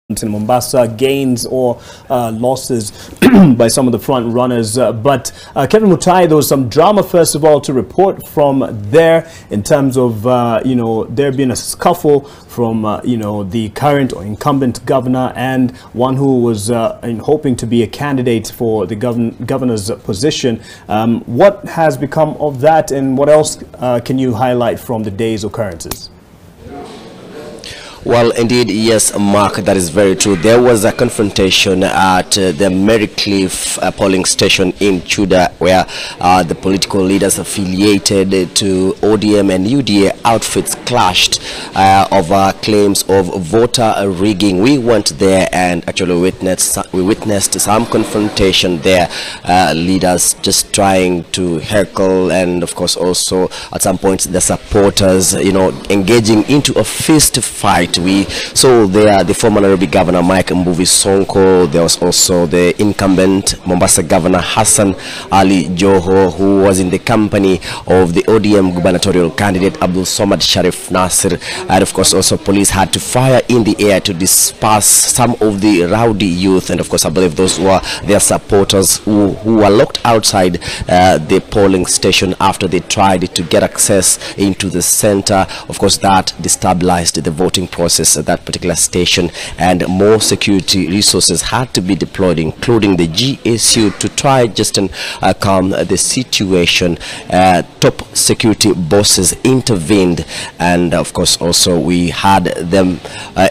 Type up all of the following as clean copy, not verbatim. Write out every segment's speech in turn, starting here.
in Mombasa, gains or losses by some of the front runners. But Kevin Mutai, there was some drama, first of all, to report from there in terms of, there being a scuffle from, the current or incumbent governor and one who was hoping to be a candidate for the governor's position. What has become of that, and what else can you highlight from the day's occurrences? Well, indeed, yes, Mark, that is very true. There was a confrontation at the Marycliff polling station in Chuda, where the political leaders affiliated to ODM and UDA outfits clashed over claims of voter rigging. We went there and actually witnessed some confrontation there. Leaders just trying to heckle, and of course also at some point the supporters, engaging into a fist fight. We saw there the former Nairobi Governor Mike Mbuvi Sonko. There was also the incumbent Mombasa Governor Hassan Ali Joho, who was in the company of the ODM gubernatorial candidate Abdul Somad Sharif Nasir. And of course also police had to fire in the air to disperse some of the rowdy youth, and of course I believe those were their supporters who were locked outside the polling station after they tried to get access into the center. Of course that destabilized the voting process at that particular station, and more security resources had to be deployed, including the GSU, to try just and calm the situation. Top security bosses intervened, and of course also we had them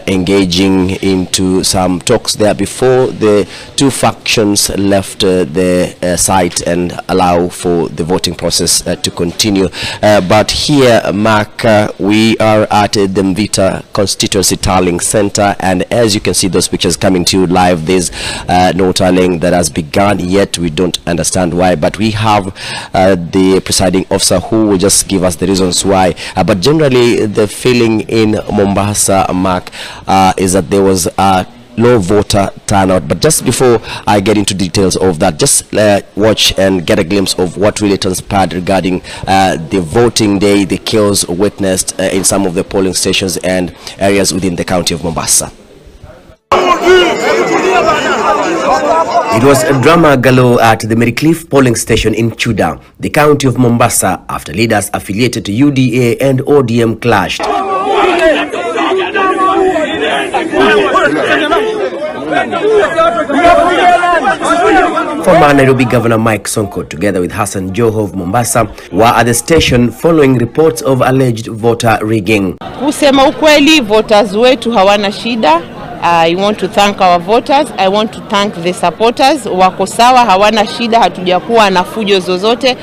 engaging into some talks there before the two factions left the site and allow for the voting process to continue. But here, Mark, we are at the Mvita Constituency Tallying Center, and as you can see those pictures coming to you live, there's no tallying that has begun yet. We don't understand why, but we have the presiding officer who will just give us the reasons why. But generally the feeling in Mombasa, Mark, is that there was a low voter turnout. But just before I get into details of that, just watch and get a glimpse of what really transpired regarding the voting day, the chaos witnessed in some of the polling stations and areas within the county of Mombasa. It was a drama galore at the Marycliff polling station in Chuda, the county of Mombasa, after leaders affiliated to UDA and ODM clashed. Former Nairobi Governor Mike Sonko, together with Hassan Joho of Mombasa, were at the station following reports of alleged voter rigging. Kusema ukweli, voters wetu hawana shida. I want to thank our voters. I want to thank the supporters. Wako sawa, hawana shida, hatujakuwa na fujo zozote.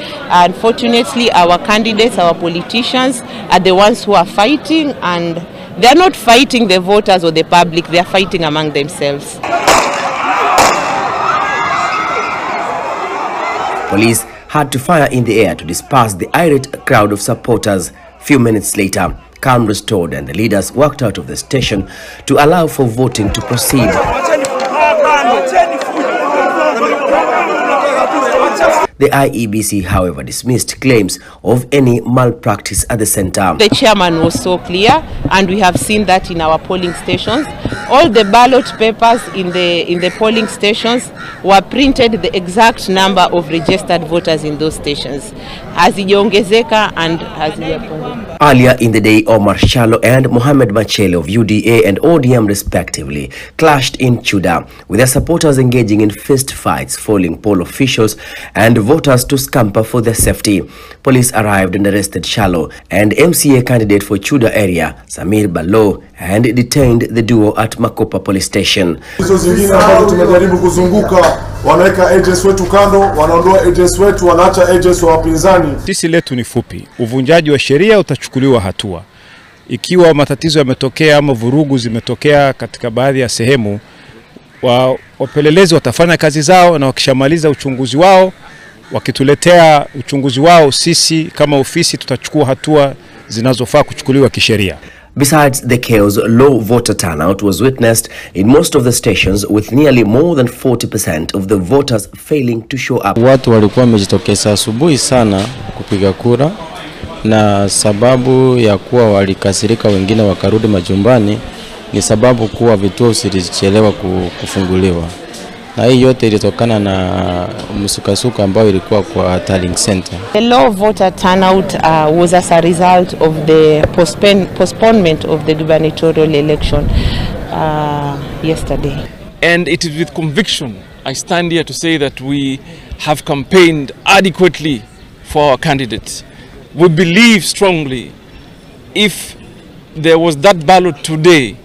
Unfortunately, our candidates, our politicians are the ones who are fighting, and they are not fighting the voters or the public, they are fighting among themselves. Police had to fire in the air to disperse the irate crowd of supporters. Few minutes later, calm restored and the leaders walked out of the station to allow for voting to proceed. The IEBC, however, dismissed claims of any malpractice at the center. The chairman was so clear, and we have seen that in our polling stations. All the ballot papers in the polling stations were printed the exact number of registered voters in those stations. Hazijaongezeka and hazijapungua. Earlier in the day, Omar Shalo and Mohamed Machele of UDA and ODM respectively clashed in Chuda, with their supporters engaging in fist fights, foiling poll officials and voters to scamper for their safety. Police arrived and arrested Shalo and MCA candidate for Chuda area, Samir Balo, and detained the duo at Makopa police station. Sisi letu ni fupi. Uvunjaji wa sheria utachukuliwa hatua. Ikiwa matatizo yametokea ama vurugu zimetokea katika baadhi ya sehemu, wapelelezi watafanya kazi zao, na wakishamaliza uchunguzi wao, wakituletea uchunguzi wao, sisi kama ofisi tutachukua hatua zinazofaa kuchukuliwa kisheria. Besides the chaos, low voter turnout was witnessed in most of the stations, with nearly more than 40% of the voters failing to show up. Watu walikuwa wamejitokeza asubuhi sana kupiga kura, na sababu ya kuwa walikasirika wengine wakarudi majumbani, ni sababu kuwa vituo zilichelewa kufunguliwa. Na hii yote ilitokana na msukasuka ambayo ilikuwa kwa tallying center. The low voter turnout was as a result of the postponement of the gubernatorial election yesterday. And it is with conviction I stand here to say that we have campaigned adequately for our candidates. We believe strongly if there was that ballot today,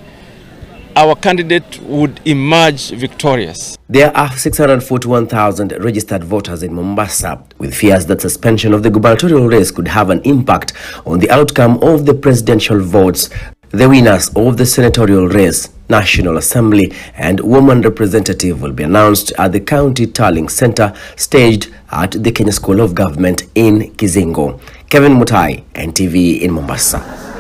our candidate would emerge victorious. There are 641,000 registered voters in Mombasa, with fears that suspension of the gubernatorial race could have an impact on the outcome of the presidential votes. The winners of the senatorial race, National Assembly and Woman Representative will be announced at the County Tallying Center staged at the Kenya School of Government in Kizingo. Kevin Mutai, NTV in Mombasa.